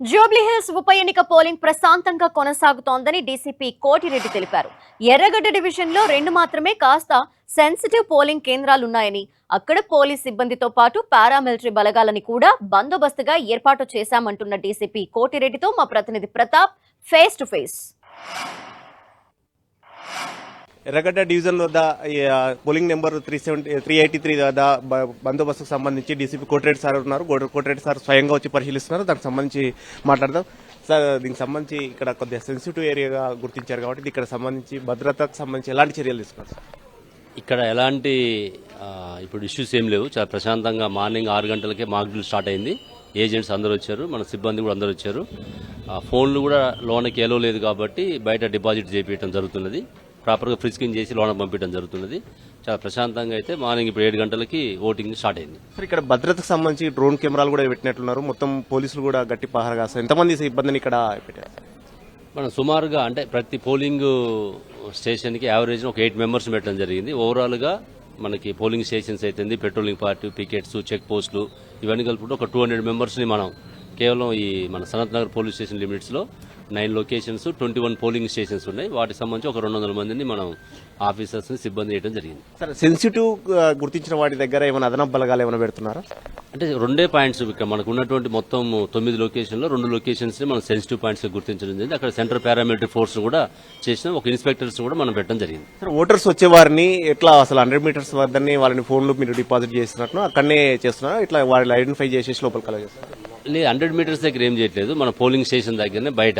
జూబ్లీహిల్స్ ఉప ఎన్నిక పోలింగ్ ప్రశాంతంగా కొనసాగుతోందని డీసీపీ కోటిరెడ్డి తెలిపారు. ఎర్రగడ్డ డివిజన్లో 2 మాత్రమే కాస్త సెన్సిటివ్ పోలింగ్ కేంద్రాలున్నాయని, అక్కడ పోలీస్ సిబ్బందితో పాటు పారామిలిటరీ బలగాలని కూడా బందోబస్తుగా ఏర్పాటు చేశామంటున్న డీసీపీ కోటిరెడ్డితో మా ప్రతినిధి ప్రతాప్ ఫేస్ టు ఫేస్. ఎర్రగడ్డ డివిజన్ వద్ద పోలింగ్ నెంబర్ 383 వద్ద బందోబస్తుకు సంబంధించి డీసీపీ కోటిరెడ్డి సార్ ఉన్నారు. కోటిరెడ్డి సార్ స్వయంగా వచ్చి పరిశీలిస్తున్నారు. దానికి సంబంధించి మాట్లాడదాం. సార్, దీనికి సంబంధించి ఇక్కడ కొద్దిగా సెన్సిటివ్ ఏరియాగా గుర్తించారు కాబట్టి ఇక్కడ సంబంధించి భద్రతకు సంబంధించి ఎలాంటి చర్యలు తీసుకున్నారు సార్? ఇక్కడ ఎలాంటి ఇప్పుడు ఇష్యూస్ ఏం లేవు. చాలా ప్రశాంతంగా మార్నింగ్ 6 గంటలకే మాక్ డ్రిల్ స్టార్ట్ అయింది. ఏజెంట్స్ అందరూ వచ్చారు, మన సిబ్బంది కూడా అందరూ వచ్చారు. ఫోన్లు కూడా లోనకి ఎలో లేదు కాబట్టి బయట డిపాజిట్ చేయించడం జరుగుతున్నది. ప్రాపర్గా ఫ్రిస్కింగ్ చేసి లోనకు పంపించడం జరుగుతున్నది. చాలా ప్రశాంతంగా అయితే మార్నింగ్ ఇప్పుడు 7 గంటలకి ఓటింగ్ స్టార్ట్ అయింది. ఇక్కడ భద్రతకు సంబంధించి డ్రోన్ కెమెరాలు కూడా పెట్టినట్లున్నారు. మొత్తం పోలీసులు కూడా గట్టి పహారా కాస్తారు. ఎంతమంది సిబ్బందిని ఇక్కడ పెట్టారు? మనం సుమారుగా అంటే ప్రతి పోలింగ్ స్టేషన్కి యావరేజ్ ఒక 8 మెంబర్స్ పెట్టడం జరిగింది. ఓవరాల్గా మనకి పోలింగ్ స్టేషన్స్ అయితే పెట్రోలింగ్ పార్టీ, పికెట్స్, చెక్ పోస్టులు ఇవన్నీ కలుపుకుంటే ఒక 200 మెంబర్స్ని మనం కేవలం ఈ మన సనత్ నగర్ పోలీస్ స్టేషన్ లిమిట్స్లో 9 లొకేషన్స్, 21 పోలింగ్ స్టేషన్స్ ఉన్నాయి. వాటికి సంబంధించి ఒక 200 మందిని మనం ఆఫీసర్స్ ని సిబ్బంది చేయడం జరిగింది. సార్, సెన్సిటివ్ గుర్తించిన వాటి దగ్గర ఏమైనా అదనపు బలగాలు ఏమైనా పెడుతున్నారా? అంటే 2 పాయింట్స్ ఇక్కడ మనకు ఉన్నటువంటి మొత్తం 9 లొకేషన్లో 2 లొకేషన్స్ ని మనం సెన్సిటివ్ పాయింట్స్ గుర్తించడం జరిగింది. అక్కడ సెంట్రల్ పారామిలిటరీ ఫోర్స్ కూడా చేసిన ఒక ఇన్స్పెక్టర్స్ కూడా మనం పెట్టడం జరిగింది. సార్, ఓటర్స్ వచ్చే వారిని ఎట్లా అసలు 100 మీటర్స్ వద్దని వాళ్ళని ఫోన్లు మీరు డిపాజిట్ చేస్తున్నట్టు అక్కడనే చేస్తున్నారు, ఇట్లా వాళ్ళని ఐడెంటిఫై చేసేసి లోపలికి అలా చేస్తారు? లేదు, 100 మీటర్స్ దగ్గర ఏం చేయట్లేదు. మన పోలింగ్ స్టేషన్ దగ్గరనే బయట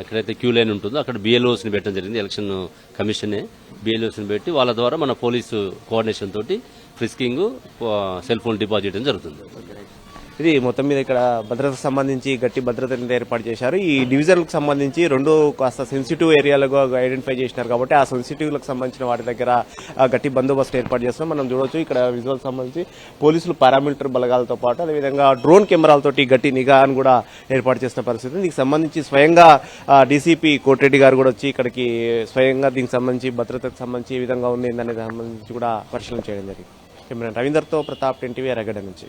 ఎక్కడైతే క్యూ లైన్ ఉంటుందో అక్కడ BLOs ని పెట్టడం జరిగింది. ఎలక్షన్ కమిషనే BLOs ని పెట్టి వాళ్ళ ద్వారా మన పోలీసు కోఆర్డినేషన్ తోటి ఫ్రిస్కింగ్, సెల్ ఫోన్ డిపాజిట్ జరుగుతుంది. ఇది మొత్తం మీద ఇక్కడ భద్రతకు సంబంధించి గట్టి భద్రతను ఏర్పాటు చేశారు. ఈ డివిజన్ కు సంబంధించి 2 కాస్త సెన్సిటివ్ ఏరియాలుగా ఐడెంటిఫై చేసినారు కాబట్టి ఆ సెన్సిటివ్ లకు సంబంధించిన వాటి దగ్గర గట్టి బందోబస్తు ఏర్పాటు చేస్తున్నాం. మనం చూడవచ్చు ఇక్కడ విజువల్ సంబంధించి పోలీసులు, పారామిలిటరీ బలగాలతో పాటు అదేవిధంగా డ్రోన్ కెమెరాలతోటి గట్టి నిఘాను కూడా ఏర్పాటు చేసిన పరిస్థితి. దీనికి సంబంధించి స్వయంగా డీసీపీ కోటిరెడ్డి గారు కూడా వచ్చి ఇక్కడికి స్వయంగా దీనికి సంబంధించి భద్రతకు సంబంధించి ఏ విధంగా ఉంది దానికి సంబంధించి కూడా పరిశీలన చేయడం జరిగింది. కెమెరా రవీందర్తో ప్రతాప్, 10 టీవీ, ఎర్రగడ్డ నుంచి.